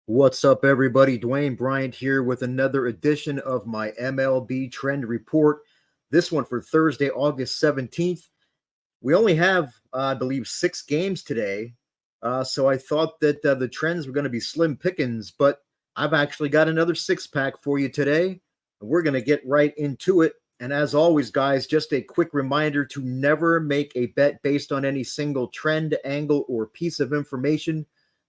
What's up, everybody? Dwayne Bryant here with another edition of my MLB Trend Report. This one for Thursday, August 17th. We only have, I believe, 6 games today. So I thought that the trends were going to be slim pickings, but I've actually got another 6-pack for you today. We're going to get right into it. And as always, guys, just a quick reminder to never make a bet based on any single trend, angle, or piece of information.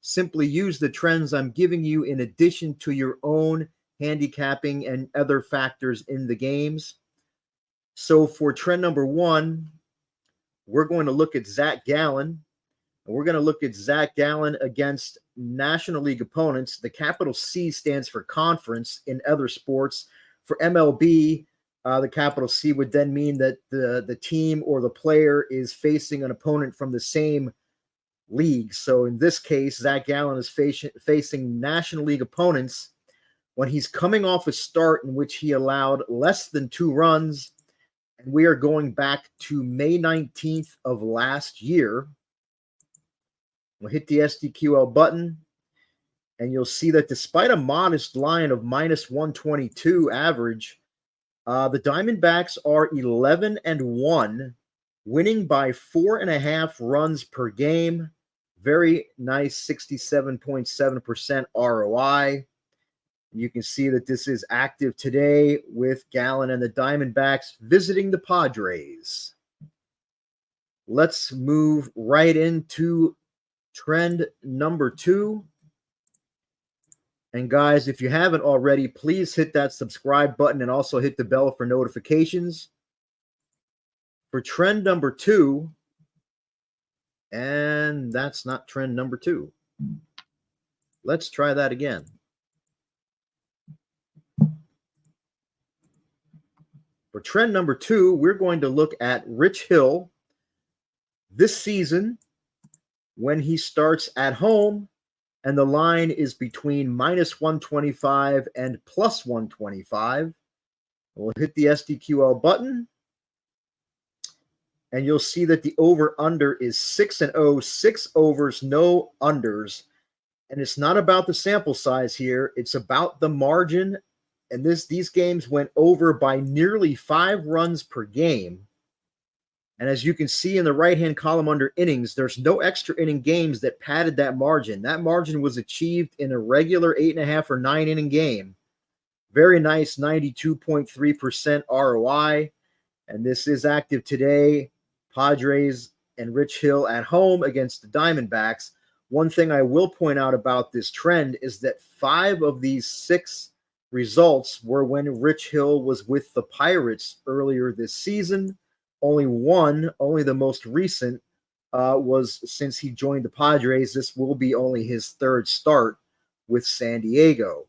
Simply use the trends I'm giving you in addition to your own handicapping and other factors in the games. So for trend number 1, we're going to look at Zach Gallen. And we're going to look at Zach Gallen against National League opponents. The capital C stands for conference in other sports. For MLB, the capital C would then mean that the team or the player is facing an opponent from the same league. So in this case, Zach Gallen is facing National League opponents when he's coming off a start in which he allowed less than 2 runs. And we are going back to May 19th of last year. We'll hit the SDQL button, and you'll see that despite a modest line of minus 122 average, the Diamondbacks are 11-1, winning by 4.5 runs per game. Very nice 67.7% ROI. You can see that this is active today with Gallen and the Diamondbacks visiting the Padres. Let's move right into trend number 2. And guys, if you haven't already, please hit that subscribe button and also hit the bell for notifications. For trend number 2, and that's not trend number 2. Let's try that again. For trend number 2, we're going to look at Rich Hill this season when he starts at home, and the line is between minus 125 and plus 125. We'll hit the SDQL button, and you'll see that the over-under is 6-0, 6 overs, no unders. And it's not about the sample size here. It's about the margin. And these games went over by nearly 5 runs per game. And as you can see in the right-hand column under innings, there's no extra inning games that padded that margin. That margin was achieved in a regular 8.5 or 9 inning game. Very nice 92.3% ROI. And this is active today. Padres and Rich Hill at home against the Diamondbacks. One thing I will point out about this trend is that 5 of these 6 results were when Rich Hill was with the Pirates earlier this season. Only one, only the most recent, was since he joined the Padres. This will be only his 3rd start with San Diego.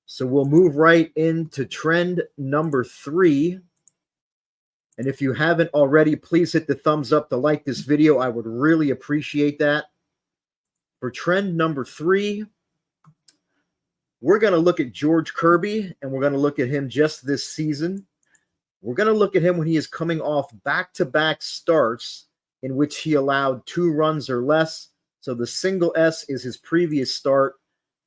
So we'll move right into trend number 3. And if you haven't already, please hit the thumbs up to like this video. I would really appreciate that. For trend number 3, we're going to look at George Kirby, and we're going to look at him just this season. We're going to look at him when he is coming off back-to-back starts in which he allowed 2 runs or less. So the single S is his previous start.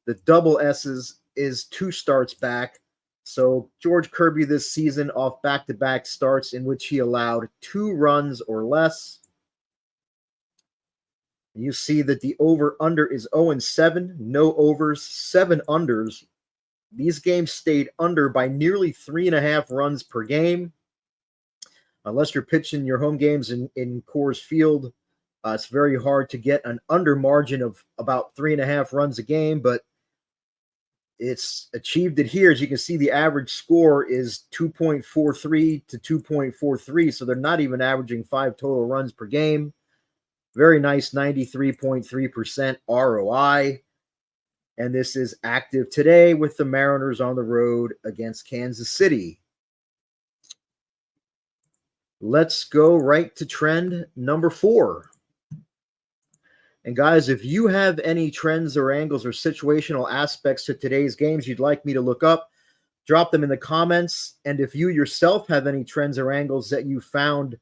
The double S's is 2 starts back. So George Kirby this season off back-to-back starts in which he allowed 2 runs or less. You see that the over-under is 0-7, no overs, 7 unders. These games stayed under by nearly 3.5 runs per game. Unless you're pitching your home games in Coors Field, it's very hard to get an under margin of about 3.5 runs a game, but it's achieved it here. As you can see, the average score is 2.43 to 2.43, so they're not even averaging 5 total runs per game. Very nice 93.3% ROI. And this is active today with the Mariners on the road against Kansas City. Let's go right to trend number 4. And guys, if you have any trends or angles or situational aspects to today's games you'd like me to look up, drop them in the comments. And if you yourself have any trends or angles that you found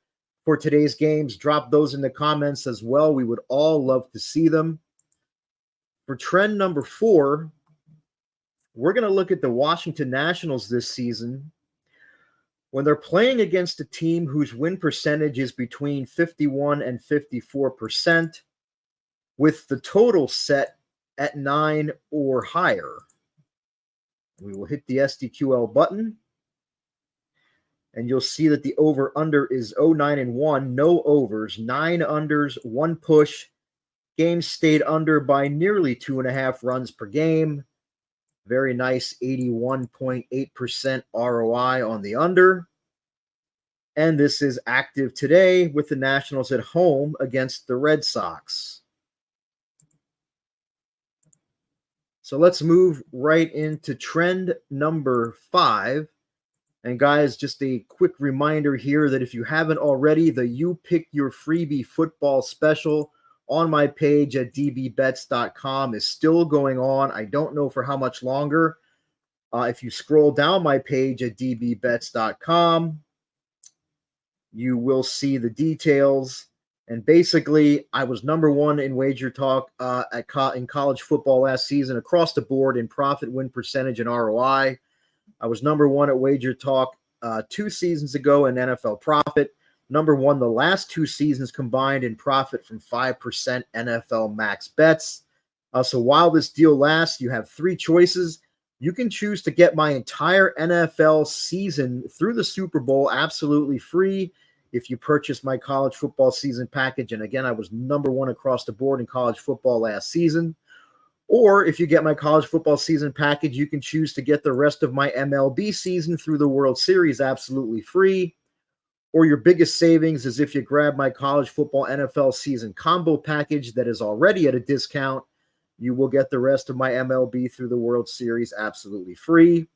for today's games, drop those in the comments as well. We would all love to see them. For trend number 4, we're going to look at the Washington Nationals this season when they're playing against a team whose win percentage is between 51 and 54%, with the total set at 9 or higher. We will hit the SDQL button, and you'll see that the over-under is 09-1, no overs, 9 unders, 1 push. Games stayed under by nearly 2.5 runs per game. Very nice 81.8% ROI on the under. And this is active today with the Nationals at home against the Red Sox. So let's move right into trend number 5. And guys, just a quick reminder here that if you haven't already, the You Pick Your Freebie football special on my page at dbbets.com is still going on. I don't know for how much longer. If you scroll down my page at dbbets.com, you will see the details. And basically, I was number 1 in WagerTalk in college football last season across the board in profit, win percentage, and ROI. I was number 1 at WagerTalk 2 seasons ago in NFL profit. Number 1 the last 2 seasons combined in profit from 5% NFL max bets. So while this deal lasts, you have 3 choices. You can choose to get my entire NFL season through the Super Bowl absolutely free if you purchase my college football season package. And again, I was number 1 across the board in college football last season. Or if you get my college football season package, you can choose to get the rest of my MLB season through the World Series absolutely free. Or your biggest savings is if you grab my college football NFL season combo package that is already at a discount. You will get the rest of my MLB through the World Series absolutely free.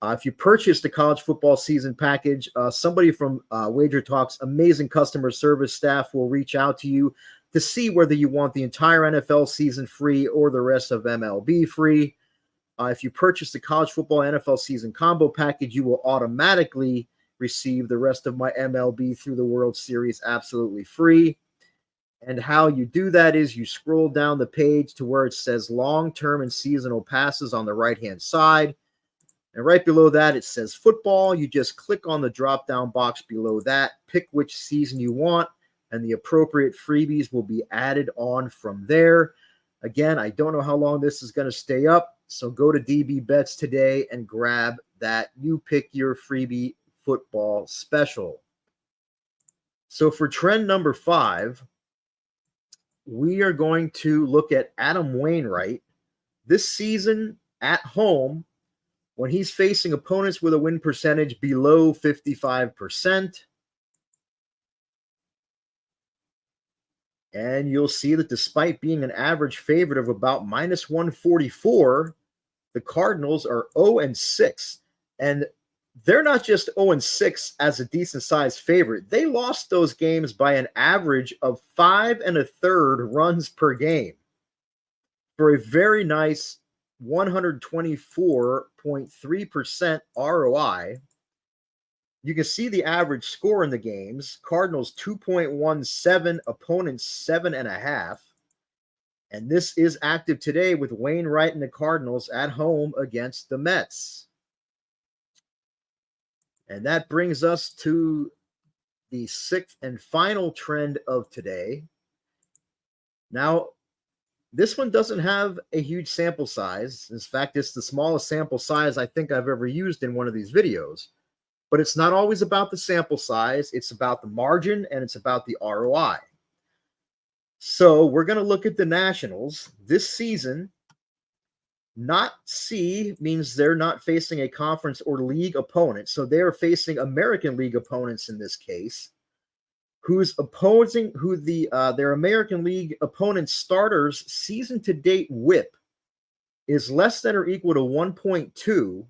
If you purchase the college football season package, somebody from WagerTalk's amazing customer service staff will reach out to you to see whether you want the entire NFL season free or the rest of MLB free. If you purchase the college football NFL season combo package, you will automatically receive the rest of my MLB through the World Series absolutely free. And how you do that is you scroll down the page to where it says long-term and seasonal passes on the right-hand side. And right below that, it says football. You just click on the drop-down box below that, pick which season you want, and the appropriate freebies will be added on from there. Again, I don't know how long this is going to stay up, so go to DB Bets today and grab that You Pick Your Freebie football special. So for trend number 5, we are going to look at Adam Wainwright this season at home when he's facing opponents with a win percentage below 55%. And you'll see that despite being an average favorite of about minus 144, the Cardinals are 0-6. And they're not just 0-6 as a decent-sized favorite. They lost those games by an average of 5 1/3 runs per game for a very nice 124.3% ROI. You can see the average score in the games. Cardinals 2.17, opponents 7.5. And this is active today with Wainwright and the Cardinals at home against the Mets. And that brings us to the 6th and final trend of today. Now, this one doesn't have a huge sample size. In fact, it's the smallest sample size I think I've ever used in one of these videos. But it's not always about the sample size. It's about the margin, and it's about the ROI. So we're going to look at the Nationals this season. Not C means they're not facing a conference or league opponent. So they're facing American League opponents in this case, their American League opponent starters season to date whip is less than or equal to 1.2,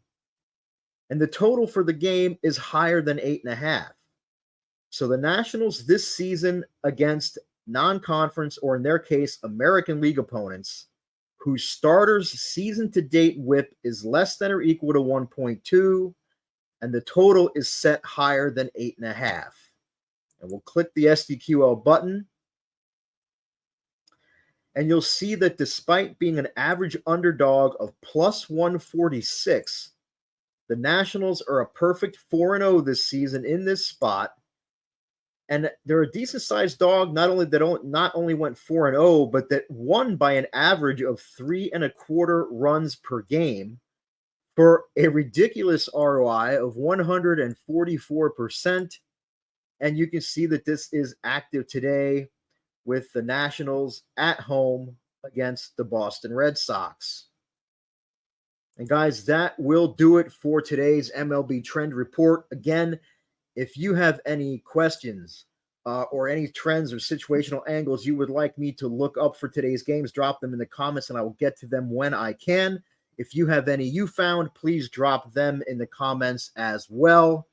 and the total for the game is higher than 8.5. So the Nationals this season against non-conference, or in their case, American League opponents, whose starters season to date whip is less than or equal to 1.2, and the total is set higher than 8.5. And we'll click the SDQL button. And you'll see that despite being an average underdog of plus 146, the Nationals are a perfect 4-0 this season in this spot. And they're a decent sized dog, not only went 4-0, but that won by an average of 3.25 runs per game for a ridiculous ROI of 144%. And you can see that this is active today with the Nationals at home against the Boston Red Sox. And guys, that will do it for today's MLB Trend Report. Again, if you have any questions or any trends or situational angles you would like me to look up for today's games, drop them in the comments and I will get to them when I can. If you have any you found, please drop them in the comments as well.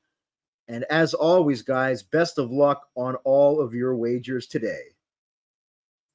And as always, guys, best of luck on all of your wagers today.